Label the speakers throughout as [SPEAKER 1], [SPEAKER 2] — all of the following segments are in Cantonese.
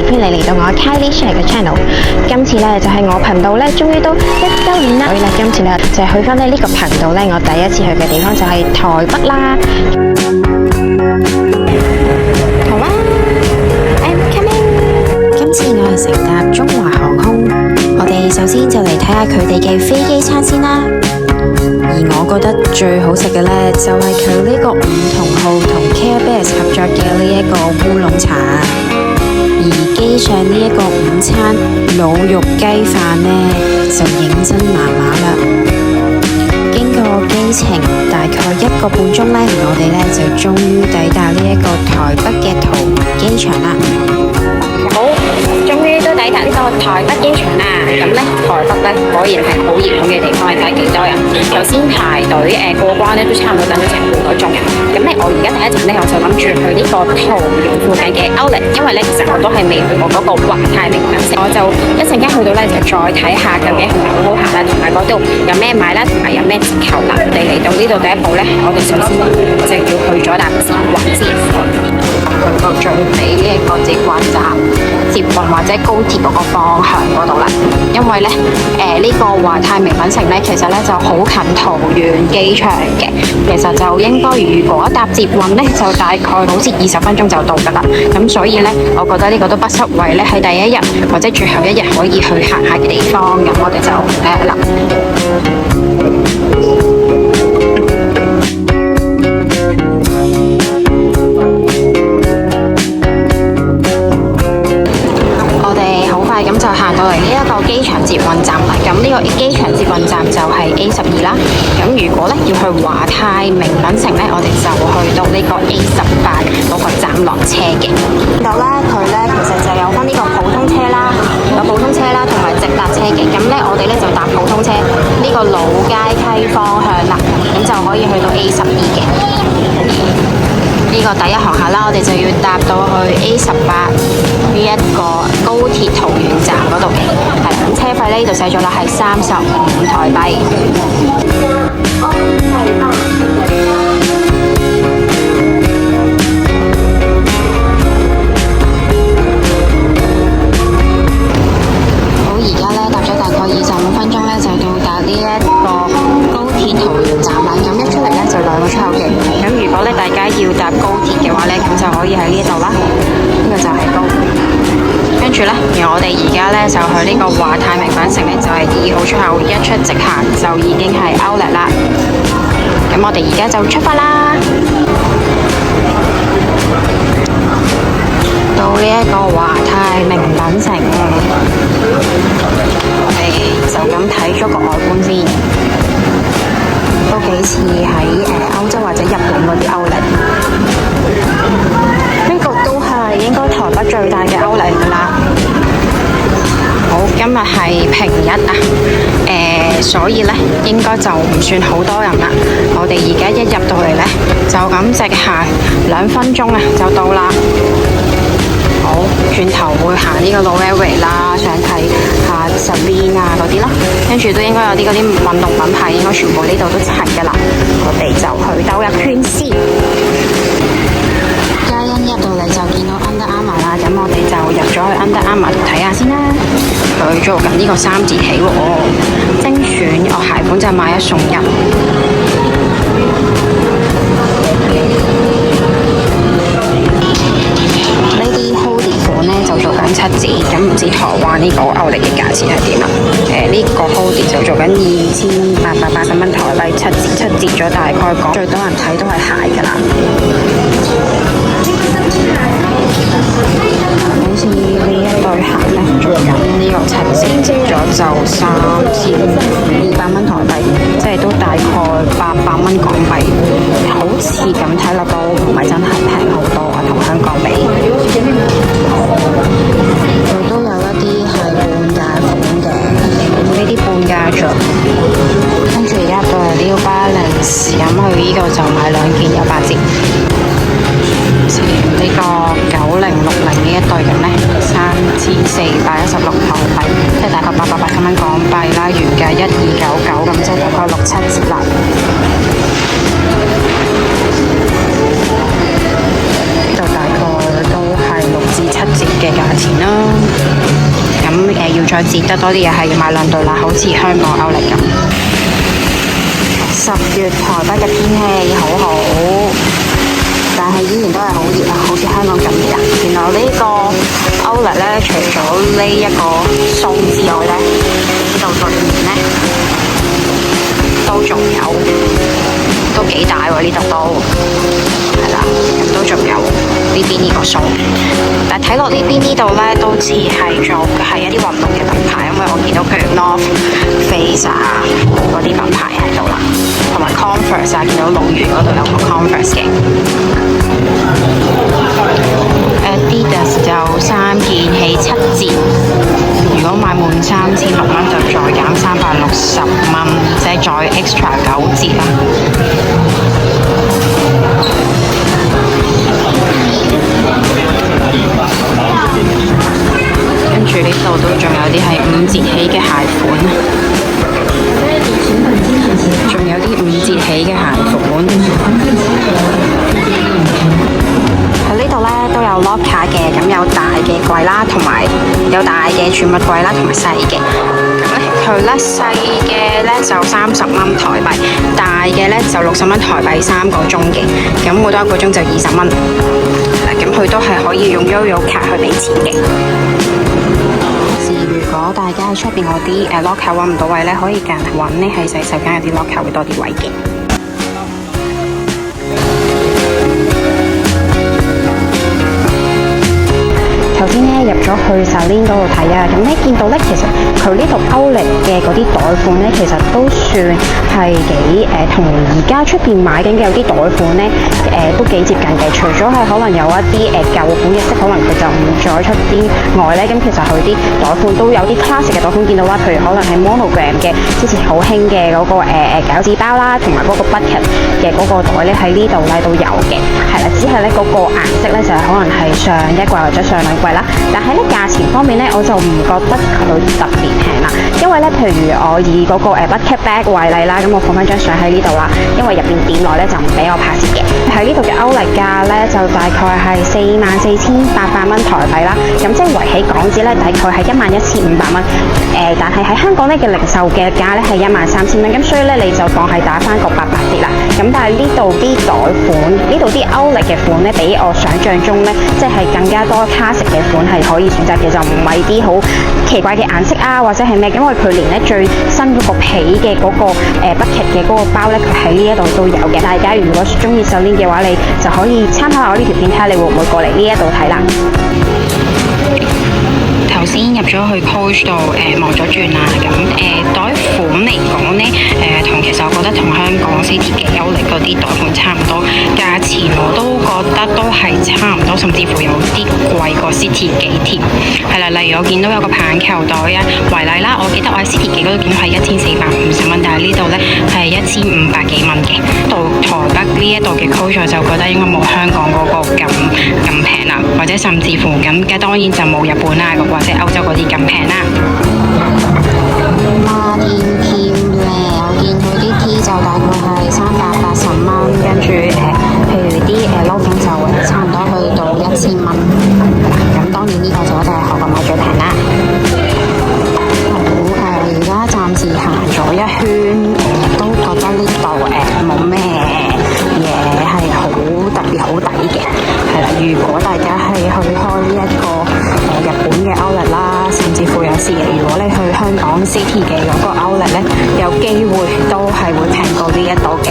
[SPEAKER 1] 歡迎嚟到我 Kylie Share 嘅 channel。今次咧就係我頻道咧，終於都1週年啦。所以咧，今次咧就係去翻呢個頻道咧，我第一次去嘅地方就係台北啦。好啦，I'm coming。今次我係乘搭中華航空，我哋首先就嚟睇下佢哋嘅飛機餐先啦。而我覺得最好食嘅呢，就係佢呢個梧桐號同 Care Bears 合作嘅呢一個烏龍茶。而機上呢一個午餐滷肉雞飯呢，就認真麻麻啦。經過機程大概1個半鐘呢，我哋呢就終於抵達呢一個台北嘅桃園機場啦。好，終於都抵達呢個台北機場啦。咁呢，台北呢果然係好熱門嘅地方，睇幾多人。頭先排隊過關呢都差唔多等咗成半個鐘嘅。咁呢，我而家第一站呢，我就諗住去呢個桃園附近嘅 Outlet， 因為呢其實我都係未去過嗰個華泰名品城，我就一陣間去到呢，就再睇下究竟係咪好好行啦，同埋嗰度有咩買啦，同埋有咩折扣啦。我哋嚟到呢度第一步呢，我哋首先呢就要去咗搭捷運先，去到最尾呢一個捷運站，捷運或者高鐵嗰個方向嗰度啦。因為呢，呢個華泰名品城呢，其實呢就好近桃園機場嘅，其實就應該如果搭捷運呢，就大概好似20分鐘就到㗎啦。咁所以呢，我覺得呢個都不失為呢喺第一日或者最後一日可以去行下嘅地方。咁我哋就咁就行到嚟呢一個機場捷運站啦。咁呢個機場捷運站就係 A12啦。咁如果咧要去華泰名品城咧，我哋就去到呢個 A18嗰個站落車嘅。見到咧，佢咧其實就有分呢個普通車啦，有普通車啦，同埋直達車嘅。咁咧我哋咧就搭普通車，呢個老街溪方向啦，咁就可以去到 A12嘅。呢個第一航廈啦，我哋就要搭到去 A18呢一個高鐵桃園站嗰度嘅，係啦。咁車費呢度寫咗啦，係35台幣。好，而家呢搭咗大概25分鐘呢，就到達呢一個高鐵桃園站啦。咁一出嚟呢，就2個出口嘅。咁如果呢大家要搭高鐵嘅話呢，咁就可以喺呢度啦。呢個就係高鐵。跟住呢，而我哋而家呢，就去呢個華泰名品城呢，就係2號出口，一出直行就已經係 Outlet 啦。咁我哋而家就出發啦，到呢一個華泰名品城，我哋就咁睇咗個外觀先，都幾似喺歐洲或者日本嗰啲 Outlet。呢個都係應該台北最大嘅 Outlet 㗎啦。好，今日係平日啊，所以呢應該就唔算好多人啦。我哋而家一入到嚟呢，就咁直行2分鐘啊，就到啦。好，轉頭會行呢個 Loewe 啦，想睇下 Celine 啊嗰啲啦，跟住都應該有啲嗰啲運動品牌，應該全部呢度都齊㗎啦。我哋就去兜一圈先。嘉欣入到嚟就見到 Under Armour 啦，咁我哋就入咗去 Under Armour 睇下先啦。佢做緊呢個3字起喎，精選鞋款就買1送1。呢啲 hoodie 款呢就做緊7折，咁唔知台灣呢個Outlet嘅價錢係點啊？呢個 hoodie 就做緊2880蚊台幣，7折咗，大概講最多人睇都係鞋㗎啦。好似呢一對鞋呢，做緊呢個7折咗就3200蚊台幣，即係都大概800蚊港幣，好似咁睇落都唔係真係平好多啊，同香港比。佢都有一啲係半價款嘅，呢啲半價咗。跟住而家到嚟呢個巴黎咁佢呢度就買2件有8折。呢個9060呢一對咁呢，3416台幣，即係大概888咁蚊港幣啦，原價1299，咁即係大概6、7折啦。呢度大概都係6至7折嘅價錢啦。咁要再折得多啲嘢，係要買2對啦，好似香港歐力咁。10月台北嘅天氣好好，但係依然都係好熱啊，好似香港咁熱啊。原來呢個歐力咧，除咗呢一個數之外咧，呢度對面咧都仲有，都幾大喎，呢度都係啦，咁都仲有呢邊呢個數。但睇落呢邊呢度咧，都似係做係一啲運動嘅品牌，因為我見到譬如 North Face 啊嗰啲品牌喺度啦，同埋 Converse 啊，見到鹿園嗰度有個 Converse 嘅。Adidas 就3件起7折，如果買滿3600蚊就再減360蚊，即係再 extra 9折啦。跟住呢度都仲有啲係5折起嘅鞋款，仲有啲5折起嘅鞋款。喺呢度咧都有 locker 嘅，咁有大嘅櫃啦，同埋有大嘅儲物櫃啦，同埋細嘅。咁咧佢咧細嘅咧就30蚊台幣，大嘅咧就60蚊台幣3個鐘嘅，咁每多1個鐘就20蚊。咁佢都係可以用 Yoyo 卡去俾錢嘅。如果大家喺出邊嗰啲locker 揾唔到位咧，可以揀揾呢喺洗手間有啲 locker 會多啲位嘅。頭先咧入咗去 Celine 嗰度睇啊，咁咧見到咧其實佢呢度歐力嘅嗰啲袋款咧，其實都算係幾同而家出邊買緊嘅有啲袋款咧都幾接近嘅。除咗係可能有一啲舊款嘅色，可能佢就唔再出之外咧，咁其實佢啲袋款都有啲 classic 嘅袋款見到啦，譬如可能係 monogram 嘅之前好興嘅嗰個餃子包啦，同埋嗰個 bucket 嘅嗰個袋咧喺呢度咧都有嘅，係啦，只係咧嗰個顏色咧就係可能係上1季或者上2季啦，但係咧價錢方面咧我就唔覺得佢特別平啦，因為咧譬如我以嗰個bucket bag 為例啦，咁我放翻張相喺呢度啦，因為入邊店內咧就唔俾我拍攝嘅，喺呢度嘅歐力價咧就大概係44,800蚊台幣啦，咁即係圍起港紙咧大概係11,500蚊，但係喺香港咧嘅零售嘅價咧係13,000蚊，咁所以咧你就當係打翻個800折啦，咁但係呢度啲袋款，呢度啲歐力嘅款咧比我想象中咧即係更加多classic嘅款係可以選擇嘅，就唔係啲好奇怪嘅顏色啊或者係咩，因為佢連咧最新嗰個皮嘅嗰個bucket 嘅嗰個包咧，佢喺呢一度都有嘅。大家如果中意 Celine 嘅話，你就可以參考下我呢條片，睇下你會唔會過嚟呢一度睇啦。頭先入咗去 Coach 度望咗轉啦，咁袋款嚟講呢，同其實我覺得同香港 City 嘅歐力嗰啲袋款差唔多，價錢我都覺得都係差唔多，甚至乎有啲貴過 City 幾添。係啦，例如我見到有個棒球袋啊，為例啦，我記得我喺 City 幾嗰度見到係1450蚊，但係呢度呢係1500幾蚊嘅。到台北呢一度嘅 Coach 我就覺得應該冇香港嗰個咁平啦，或者甚至乎咁嘅當然就冇日本啦，或者歐洲嗰啲咁平啦。孖天 T 咧，我見佢啲 T 就大概係380蚊，跟住譬如啲褸款就差唔多去到1000蚊。咁當然呢個就一定係韓國買最平啦。好，而家暫時行咗一圈，都覺得呢度冇咩嘢係好特別好抵嘅。係啦，如果大家係去開呢一個日本嘅歐力啦，甚至乎有時如果你去香港 City 嘅嗰個歐力咧，有機會都係會平過呢一度嘅。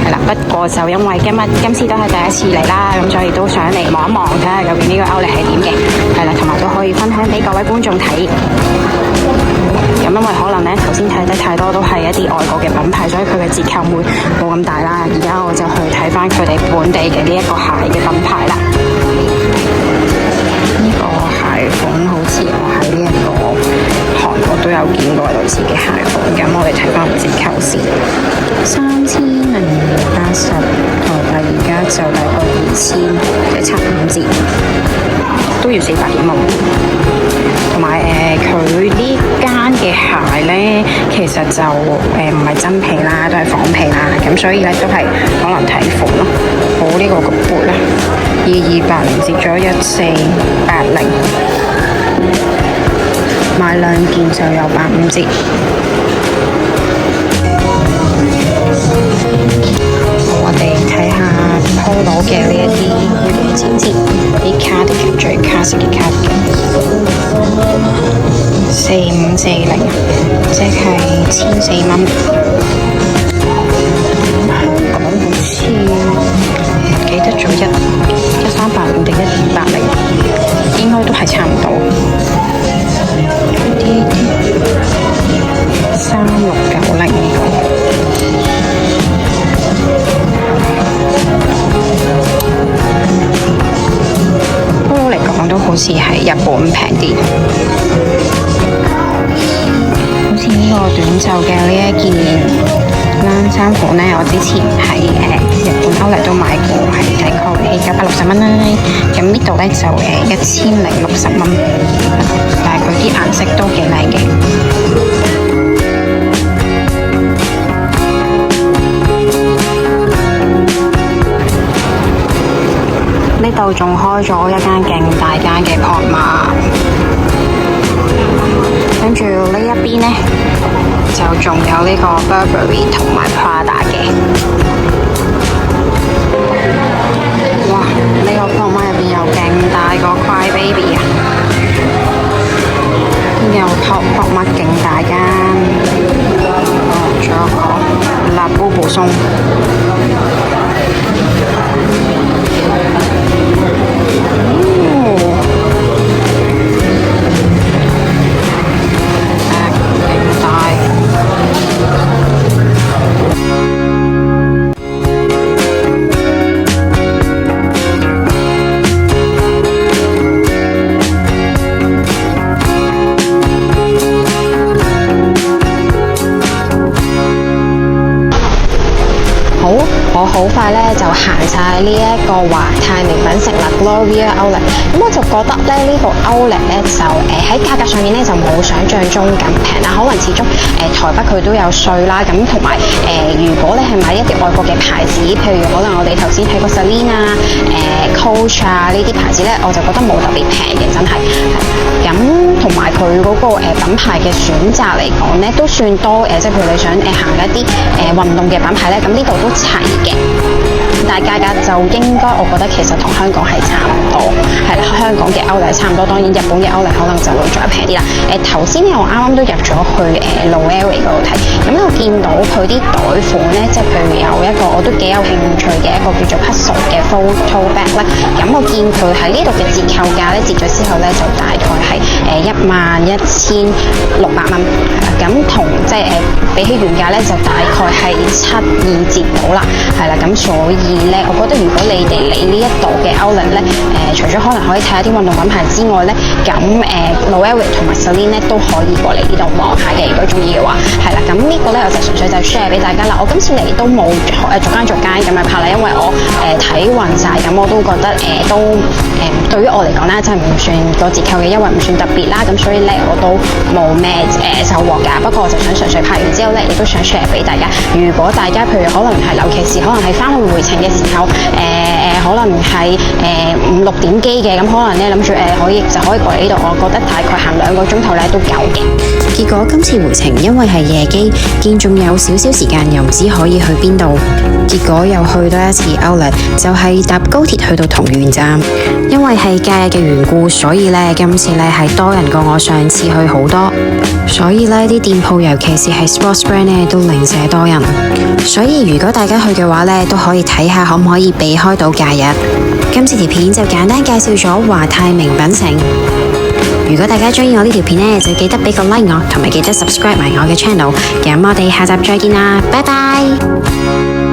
[SPEAKER 1] 係啦，不過就因為今次都係第一次嚟啦，咁所以都想嚟望一望睇下究竟呢個歐力係點嘅。係啦，同埋都可以分享俾各位觀眾睇。咁因為可能咧頭先睇得太多都係一啲外國嘅品牌，所以佢嘅折扣會冇咁大啦。而家我就去睇翻佢哋本地嘅呢一個鞋嘅品牌啦。呢個鞋款好似我喺呢一個韓國度
[SPEAKER 2] 都有見過類似嘅鞋款。咁我哋睇翻折扣先，3080台幣，而家就大概2000，即係差5折，都要400幾蚊。同埋佢呢間嘅鞋呢，其實就唔係真皮啦，都係仿皮啦，咁所以呢，都係可能睇款咯。好，呢個個背啦，2280折咗1480，買2件就有85折。我哋睇下 Polo 嘅呢一啲剪接，啲cardigan最卡式嘅cardigan，4540，即係1400蚊。香港好似唔記得咗1380定1280，應該都係差唔多。3690呢個。Polo 嚟講都好似係日本平啲，好似呢個短袖嘅呢一件冷衫款呢，我之前喺日本Outlet都買過，係大概960蚊啦。咁呢度呢，就1060蚊，但係佢啲顏色都幾靚嘅。呢度仲開咗一間勁大間嘅鋪碼，跟住呢一邊呢，就仲有呢個 Burberry 同埋 Prada 嘅。哇！呢個鋪碼入邊有勁大個 Cry Baby 啊，有鋪碼勁大間，仲有個La Boubou鬆。我好快咧就行晒呢一個華泰名品城啦 Gloria Outlet， 咁我就覺得咧呢個 Outlet 咧就喺價格上面咧就冇想象中咁平啦，可能始終台北佢都有稅啦，咁同埋如果你係買一啲外國嘅牌子，譬如可能我哋頭先睇過 Celine 啊、Coach 啊呢啲牌子咧，我就覺得冇特別平嘅，真係。咁同埋佢嗰個品牌嘅選擇嚟講咧都算多，即係譬如你想行一啲運動嘅品牌咧，咁呢度都齊嘅。但係價格就應該，我覺得其實同香港係差唔多，係啦，香港嘅Outlet差唔多，當然日本嘅Outlet可能就會再平啲啦。頭先咧，我啱啱都入咗去Loewe嗰度睇，咁我見到佢啲袋款咧，即係譬如有一個我都幾有興趣嘅一個叫做 Puzzle 嘅 photo bag 咧，咁我見佢喺呢度嘅折扣價咧，折咗之後咧就大概係11600蚊，咁同即係比起原價咧就大概係72折到啦，係啦，咁所以咧，我覺得如果你哋嚟呢一度嘅Outlet咧，除咗可能可以睇下啲運動品牌之外咧，咁Loewe同埋 Celine 咧都可以過嚟呢度望下嘅，如果中意嘅話，係啦，咁呢個咧我就純粹就 share 俾大家啦。我今次嚟都冇逐間咁樣拍啦，因為我睇勻晒，咁我都覺得都對於我嚟講咧，真係唔算個折扣嘅優惠唔算特別啦，咁所以咧我都冇咩收穫㗎。不過我就想純粹拍完之後咧，亦都想 share 俾大家。如果大家譬如可能係尤其是可能係翻去回程嘅時候，可能係5、6點機嘅，咁可能咧諗住可以過嚟呢度，我覺得大概行2個鐘頭咧都夠嘅。
[SPEAKER 1] 結果今次回程因為係夜機，見仲有少少時間，又唔知可以去邊度，結果又去多一次Outlet，就係搭高鐵去到桐園站。因為係假日嘅緣故，所以咧今次咧係多人過我上次去好多，所以咧啲店鋪尤其是係 sports brand 咧都零舍多人。所以如果大家去嘅話咧，都可以睇下可唔可以避開到假日。今次條片就簡單介紹咗華泰名品城。如果大家中意我呢條片呢，就記得俾個 like 我，同埋記得 subscribe 埋我嘅 channel。咁我哋下集再見啦，拜拜。